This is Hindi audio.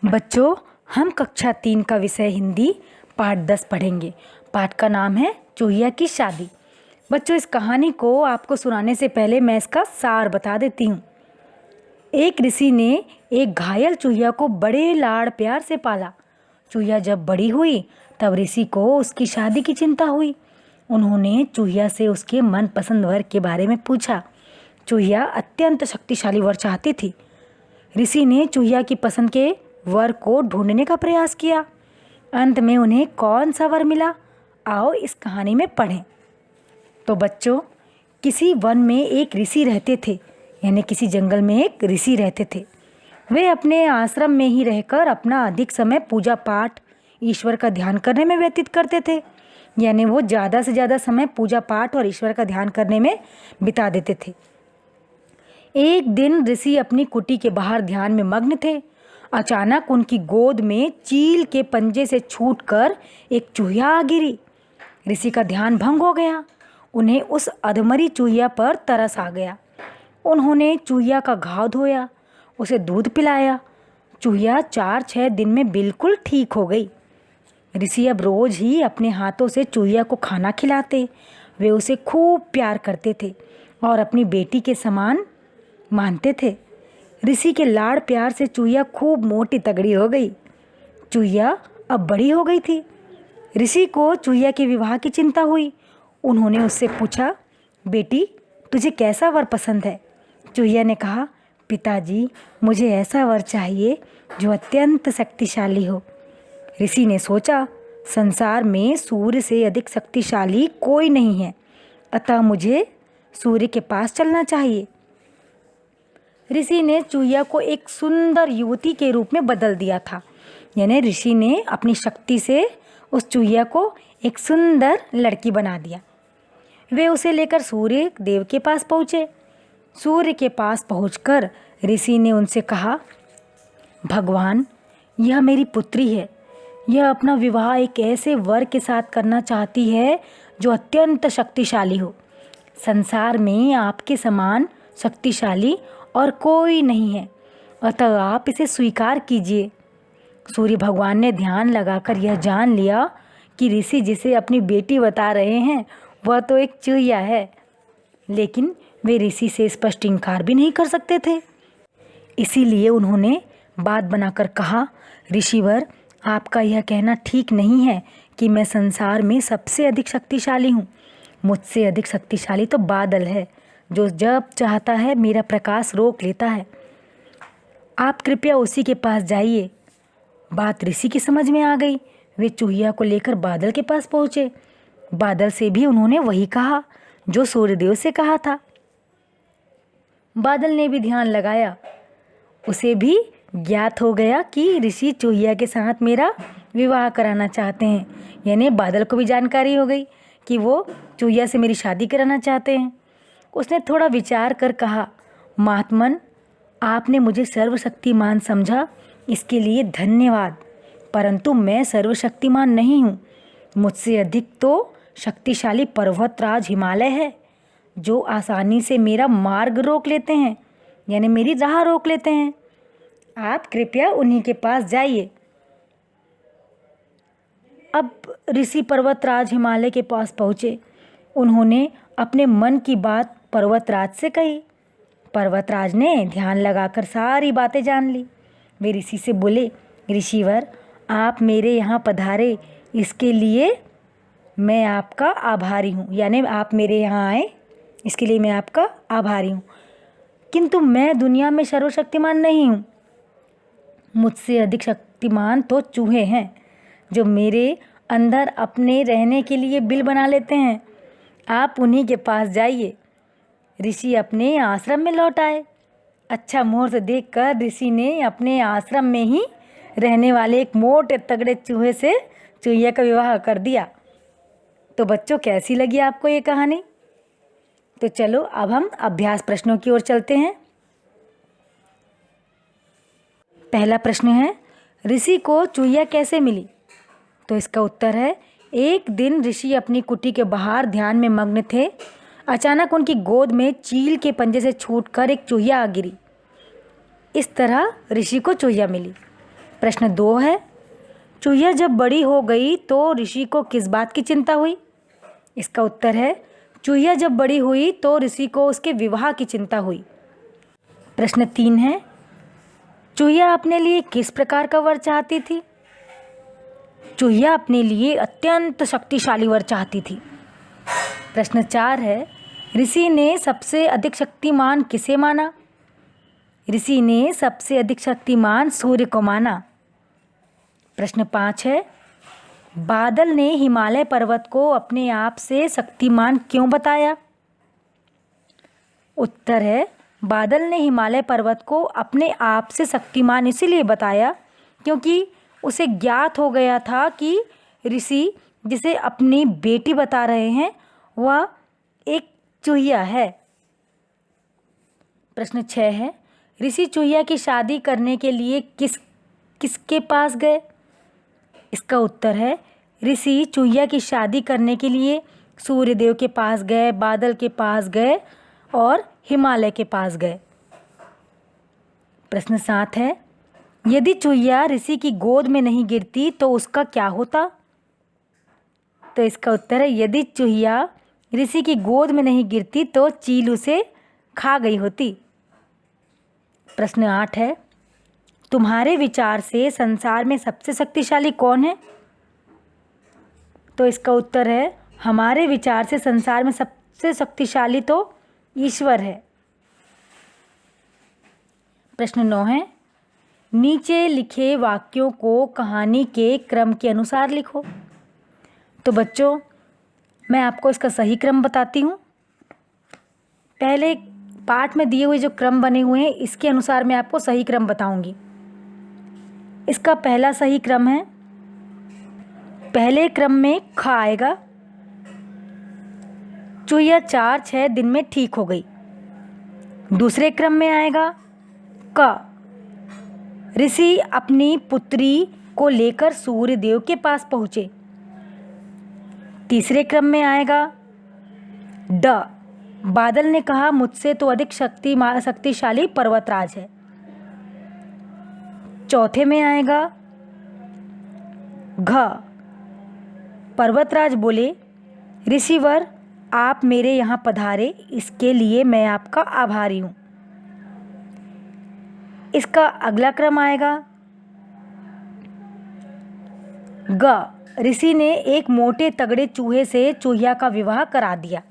बच्चों, हम कक्षा 3 का विषय हिंदी पाठ 10 पढ़ेंगे। पाठ का नाम है चूहिया की शादी। बच्चों, इस कहानी को आपको सुनाने से पहले मैं इसका सार बता देती हूँ। एक ऋषि ने एक घायल चूहिया को बड़े लाड़ प्यार से पाला। चूहिया जब बड़ी हुई तब ऋषि को उसकी शादी की चिंता हुई। उन्होंने चूहिया से उसके मनपसंद वर के बारे में पूछा। चूहिया अत्यंत शक्तिशाली वर चाहती थी। ऋषि ने चूहिया की पसंद के वर को ढूंढने का प्रयास किया। अंत में उन्हें कौन सा वर मिला, आओ इस कहानी में पढ़ें। तो बच्चों, किसी वन में एक ऋषि रहते थे, यानी किसी जंगल में एक ऋषि रहते थे। वे अपने आश्रम में ही रहकर अपना अधिक समय पूजा पाठ, ईश्वर का ध्यान करने में व्यतीत करते थे। यानी वो ज़्यादा से ज़्यादा समय पूजा पाठ और ईश्वर का ध्यान करने में बिता देते थे। एक दिन ऋषि अपनी कुटी के बाहर ध्यान में मग्न थे। अचानक उनकी गोद में चील के पंजे से छूटकर एक चूहिया आ गिरी। ऋषि का ध्यान भंग हो गया। उन्हें उस अधमरी चूहिया पर तरस आ गया। उन्होंने चूहिया का घाव धोया, उसे दूध पिलाया। चूहिया 4-6 दिन में बिल्कुल ठीक हो गई। ऋषि अब रोज ही अपने हाथों से चूहिया को खाना खिलाते। वे उसे खूब प्यार करते थे और अपनी बेटी के समान मानते थे। ऋषि के लाड़ प्यार से चूहिया खूब मोटी तगड़ी हो गई। चूहिया अब बड़ी हो गई थी। ऋषि को चूहिया के विवाह की चिंता हुई। उन्होंने उससे पूछा, बेटी तुझे कैसा वर पसंद है? चूहिया ने कहा, पिताजी मुझे ऐसा वर चाहिए जो अत्यंत शक्तिशाली हो। ऋषि ने सोचा, संसार में सूर्य से अधिक शक्तिशाली कोई नहीं है, अतः मुझे सूर्य के पास चलना चाहिए। ऋषि ने चूहिया को एक सुंदर युवती के रूप में बदल दिया था। यानी ऋषि ने अपनी शक्ति से उस चूहिया को एक सुंदर लड़की बना दिया। वे उसे लेकर सूर्य देव के पास पहुँचे। सूर्य के पास पहुंचकर ऋषि ने उनसे कहा, भगवान, यह मेरी पुत्री है। यह अपना विवाह एक ऐसे वर के साथ करना चाहती है जो अत्यंत शक्तिशाली हो। संसार में आपके समान शक्तिशाली और कोई नहीं है, अतः आप इसे स्वीकार कीजिए। सूर्य भगवान ने ध्यान लगाकर यह जान लिया कि ऋषि जिसे अपनी बेटी बता रहे हैं वह तो एक चूहिया है, लेकिन वे ऋषि से स्पष्ट इनकार भी नहीं कर सकते थे। इसीलिए उन्होंने बात बनाकर कहा, ऋषिवर, आपका यह कहना ठीक नहीं है कि मैं संसार में सबसे अधिक शक्तिशाली हूँ। मुझसे अधिक शक्तिशाली तो बादल है, जो जब चाहता है मेरा प्रकाश रोक लेता है। आप कृपया उसी के पास जाइए। बात ऋषि की समझ में आ गई। वे चूहिया को लेकर बादल के पास पहुँचे। बादल से भी उन्होंने वही कहा जो सूर्यदेव से कहा था। बादल ने भी ध्यान लगाया। उसे भी ज्ञात हो गया कि ऋषि चूहिया के साथ मेरा विवाह कराना चाहते हैं। यानी बादल को भी जानकारी हो गई कि वो चूहिया से मेरी शादी कराना चाहते हैं। उसने थोड़ा विचार कर कहा, महात्मन, आपने मुझे सर्वशक्तिमान समझा, इसके लिए धन्यवाद, परंतु मैं सर्वशक्तिमान नहीं हूँ। मुझसे अधिक तो शक्तिशाली पर्वतराज हिमालय है, जो आसानी से मेरा मार्ग रोक लेते हैं, यानी मेरी राह रोक लेते हैं। आप कृपया उन्हीं के पास जाइए। अब ऋषि पर्वतराज हिमालय के पास पहुँचे। उन्होंने अपने मन की बात पर्वतराज से कही। पर्वतराज ने ध्यान लगाकर सारी बातें जान ली। वे ऋषि से बोले, ऋषिवर, आप मेरे यहाँ पधारे, इसके लिए मैं आपका आभारी हूँ। यानी आप मेरे यहाँ आए, इसके लिए मैं आपका आभारी हूँ, किंतु मैं दुनिया में सर्वशक्तिमान नहीं हूँ। मुझसे अधिक शक्तिमान तो चूहे हैं, जो मेरे अंदर अपने रहने के लिए बिल बना लेते हैं। आप उन्हीं के पास जाइए। ऋषि अपने आश्रम में लौट आए। अच्छा मुहूर्त देखकर ऋषि ने अपने आश्रम में ही रहने वाले एक मोटे तगड़े चूहे से चूहिया का विवाह कर दिया। तो बच्चों, कैसी लगी आपको ये कहानी? तो चलो अब हम अभ्यास प्रश्नों की ओर चलते हैं। पहला प्रश्न है, ऋषि को चूहिया कैसे मिली? तो इसका उत्तर है, एक दिन ऋषि अपनी कुटी के बाहर ध्यान में मग्न थे। अचानक उनकी गोद में चील के पंजे से छूटकर एक चूहिया आ गिरी। इस तरह ऋषि को चूहिया मिली। प्रश्न 2 है, चूहिया जब बड़ी हो गई तो ऋषि को किस बात की चिंता हुई? इसका उत्तर है, चूहिया जब बड़ी हुई तो ऋषि को उसके विवाह की चिंता हुई। प्रश्न 3 है, चूहिया अपने लिए किस प्रकार का वर चाहती थी? चूहिया अपने लिए अत्यंत शक्तिशाली वर चाहती थी। प्रश्न 4 है, ऋषि ने सबसे अधिक शक्तिमान किसे माना? ऋषि ने सबसे अधिक शक्तिमान सूर्य को माना। प्रश्न 5 है, बादल ने हिमालय पर्वत को अपने आप से शक्तिमान क्यों बताया? उत्तर है, बादल ने हिमालय पर्वत को अपने आप से शक्तिमान इसीलिए बताया क्योंकि उसे ज्ञात हो गया था कि ऋषि जिसे अपनी बेटी बता रहे हैं वह एक चूहिया है। प्रश्न 6 है, ऋषि चूहिया की शादी करने के लिए किसके पास गए? इसका उत्तर है, ऋषि चूहिया की शादी करने के लिए सूर्यदेव के पास गए, बादल के पास गए और हिमालय के पास गए। प्रश्न 7 है, यदि चूहिया ऋषि की गोद में नहीं गिरती तो उसका क्या होता? तो इसका उत्तर है, यदि चूहिया ऋषि की गोद में नहीं गिरती तो चील उसे खा गई होती। प्रश्न 8 है, तुम्हारे विचार से संसार में सबसे शक्तिशाली कौन है? तो इसका उत्तर है, हमारे विचार से संसार में सबसे शक्तिशाली तो ईश्वर है। प्रश्न 9 है, नीचे लिखे वाक्यों को कहानी के क्रम के अनुसार लिखो। तो बच्चों, मैं आपको इसका सही क्रम बताती हूँ। पहले पाठ में दिए हुए जो क्रम बने हुए हैं इसके अनुसार मैं आपको सही क्रम बताऊंगी। इसका पहला सही क्रम है, पहले क्रम में ख आएगा, चूहिया 4-6 दिन में ठीक हो गई। दूसरे क्रम में आएगा क, ऋषि अपनी पुत्री को लेकर सूर्यदेव के पास पहुँचे। तीसरे क्रम में आएगा ड, बादल ने कहा मुझसे तो अधिक शक्तिशाली पर्वतराज है। चौथे में आएगा घ, पर्वतराज बोले ऋषिवर आप मेरे यहाँ पधारे, इसके लिए मैं आपका आभारी हूँ। इसका अगला क्रम आएगा ग, ऋषि ने एक मोटे तगड़े चूहे से चूहिया का विवाह करा दिया।